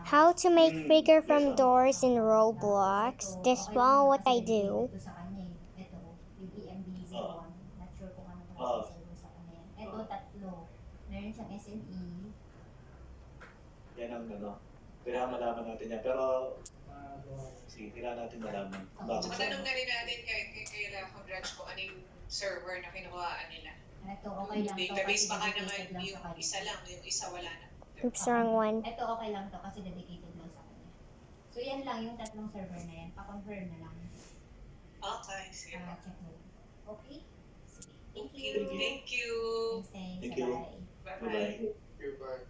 How to make figure Yes, from doors in Roblox. This one what I do. Yung EMBZ Oo, one, not sure kung anong klaseng oo, server sa kanya yan. Ito, oo. tatlo. Meron siyang SME. Yan ang ano, kailangan malaman natin yan. Pero, sige, kailangan natin malaman kung Oo. bakit Tsaka siya tanong ano. na rin natin kay Congrats kung ano yung server na kinuhaan nila. Ito, okay Yung lang to database kasi baka dedicated naman lang yung sa kanya. isa lang, yung isa wala na. Oops, wrong one. Ito, okay lang to kasi dedicated lang sa kanya. So, yan lang yung tatlong server na yan. Pa-confirm na lang. Okay, sige po. Check mo. Okay? Sige. Thank Okay, you. thank you. Thanks. Thank you. Bye-bye. Bye-bye. Bye-bye.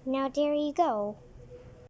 Now there you go.